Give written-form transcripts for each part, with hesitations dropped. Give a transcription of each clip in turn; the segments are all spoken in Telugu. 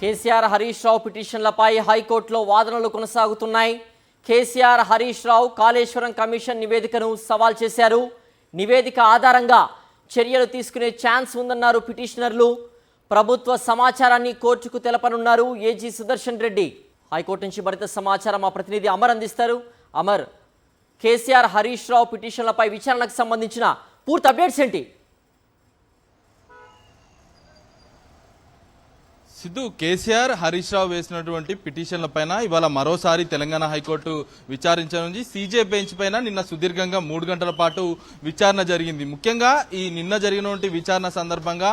కేసీఆర్ హరీష్ రావు పిటిషన్లపై హైకోర్టులో వాదనలు కొనసాగుతున్నాయి. కేసీఆర్ హరీష్ రావు కాళేశ్వరం కమిషన్ నివేదికను సవాల్ చేశారు. నివేదిక ఆధారంగా చర్యలు తీసుకునే ఛాన్స్ ఉందన్నారు పిటిషనర్లు. ప్రభుత్వ సమాచారాన్ని కోర్టుకు తెలపనున్నారు ఏజీ సుదర్శన్ రెడ్డి. హైకోర్టు నుంచి మరింత సమాచారం మా ప్రతినిధి అమర్ అందిస్తారు. అమర్, కేసీఆర్ హరీష్ రావు పిటిషన్లపై విచారణకు సంబంధించిన పూర్తి అప్డేట్స్ ఏంటి? సిద్ధు, కేసీఆర్ హరీష్ రావు వేసినటువంటి పిటిషన్ల పైన ఇవాళ మరోసారి తెలంగాణ హైకోర్టు విచారించనుంది. సీజే బెంచ్ పైన నిన్న సుదీర్ఘంగా 3 గంటల పాటు విచారణ జరిగింది. ముఖ్యంగా ఈ నిన్న జరిగినటువంటి విచారణ సందర్భంగా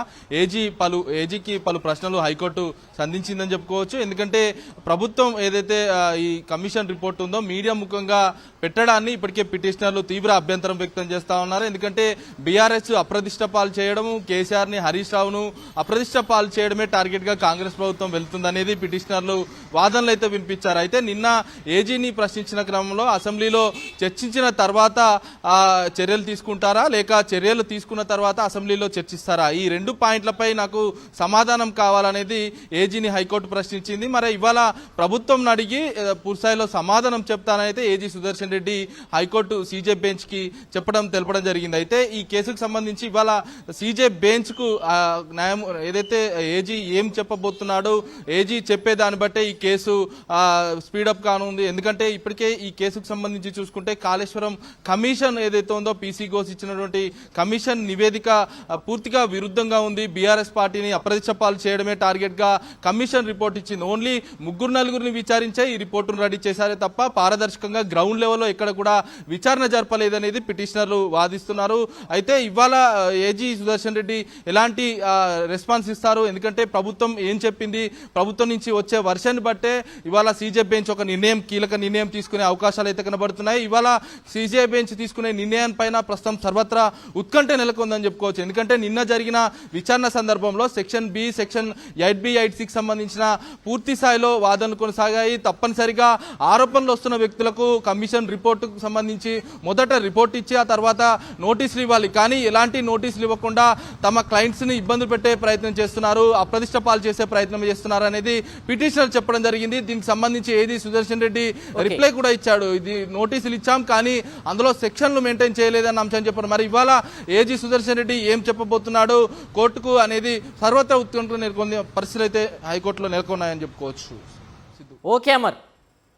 ఏజీకి పలు ప్రశ్నలు హైకోర్టు సంధించిందని చెప్పుకోవచ్చు. ఎందుకంటే ప్రభుత్వం ఏదైతే ఈ కమిషన్ రిపోర్ట్ ఉందో మీడియా ముఖంగా పెట్టడాన్ని ఇప్పటికే పిటిషనర్లు తీవ్ర అభ్యంతరం వ్యక్తం చేస్తా ఉన్నారు. ఎందుకంటే బీఆర్ఎస్ అప్రదిష్ట పాలు చేయడము, కేసీఆర్ ని హరీష్ రావును అప్రదిష్ట పాలు చేయడమే టార్గెట్ గా కాంగ్రెస్ ప్రభుత్వం వెళ్తుందనేది పిటిషనర్లు వాదనలు అయితే వినిపించారు. అయితే నిన్న ఏజీని ప్రశ్నించిన క్రమంలో అసెంబ్లీలో చర్చించిన తర్వాత చర్యలు తీసుకుంటారా లేక చర్యలు తీసుకున్న తర్వాత అసెంబ్లీలో చర్చిస్తారా, ఈ 2 పాయింట్లపై నాకు సమాధానం కావాలనేది ఏజీని హైకోర్టు ప్రశ్నించింది. మరి ఇవాళ ప్రభుత్వం అడిగి పూర్తిస్థాయిలో సమాధానం చెప్తానైతే AG Sudarshan Reddy high court CJ bench కి తెలపడం జరిగింది. అయితే ఈ కేసుకు సంబంధించి ఇవాళ సీజే బెంచ్ కు న్యాయం ఏదైతే ఏజీ ఏం చెప్పబోతున్నాడు, ఏజీ చెప్పేదాన్ని బట్టే ఈ కేసు స్పీడప్ కానుంది. ఎందుకంటే ఇప్పటికే ఈ కేసుకు సంబంధించి చూసుకుంటే కాళేశ్వరం కమిషన్ ఏదైతే ఉందో పీసీ ఘోష్ ఇచ్చినటువంటి కమిషన్ నివేదిక పూర్తిగా విరుద్ధంగా ఉంది. బీఆర్ఎస్ పార్టీని అప్రదిష్ట పాలు చేయడమే టార్గెట్ గా కమిషన్ రిపోర్ట్ ఇచ్చింది. ఓన్లీ 3-4 విచారించే ఈ రిపోర్టును రెడీ చేశారే తప్ప పారదర్శకంగా గ్రౌండ్ లెవెల్లో ఎక్కడ కూడా విచారణ జరపలేదనేది పిటిషనర్లు వాదిస్తున్నారు. అయితే ఇవాళ ఏజీ సుదర్శన్ రెడ్డి ఎలాంటి రెస్పాన్స్ ఇస్తారు, ఎందుకంటే ప్రభుత్వం ఏం చెప్పింది, ప్రభుత్వం నుంచి వచ్చే వర్షాన్ని బట్టే ఇవాళ సీజే బెంచ్ ఒక కీలక నిర్ణయం తీసుకునే అవకాశాలు అయితే కనబడుతున్నాయి. ఇవాళ సీజే బెంచ్ తీసుకునే నిర్ణయం పైన ప్రస్తుతం సర్వత్రా ఉత్కంఠ నెలకొందని చెప్పుకోవచ్చు. ఎందుకంటే నిన్న జరిగిన విచారణ సందర్భంలో section B, section 8B, 8C సంబంధించిన పూర్తి స్థాయిలో వాదనలు కొనసాగాయి. తప్పనిసరిగా ఆరోపణలు వస్తున్న వ్యక్తులకు కమిషన్ రిపోర్టుకు సంబంధించి మొదట రిపోర్ట్ ఇచ్చి ఆ తర్వాత నోటీసులు ఇవ్వాలి. కానీ ఎలాంటి నోటీసులు ఇవ్వకుండా తమ క్లయింట్స్ ని ఇబ్బందులు పెట్టే ప్రయత్నం చేస్తున్నారు, అప్రదిష్ట పాలు చేసే ప్రయత్నం చేస్తున్నారు అనేది పిటిషనర్ చెప్పడం జరిగింది. దీనికి సంబంధించి ఏది సుదర్శన్ రెడ్డి రిప్లై కూడా ఇచ్చాడు. ఇది నోటీసులు ఇచ్చాం కానీ అందులో సెక్షన్లు మెయింటైన్ చేయలేదన్న అంశం చెప్పారు. మరి ఇవాళ ఏజీ సుదర్శన్ రెడ్డి ఏం చెప్పబోతున్నాడు కోర్టుకు అనేది సర్వత్రా ఉత్కంఠ నెలకొన్న పరిస్థితులు అయితే హైకోర్టులో నెలకొన్నాయని చెప్పుకోవచ్చు. ఓకే అమర్.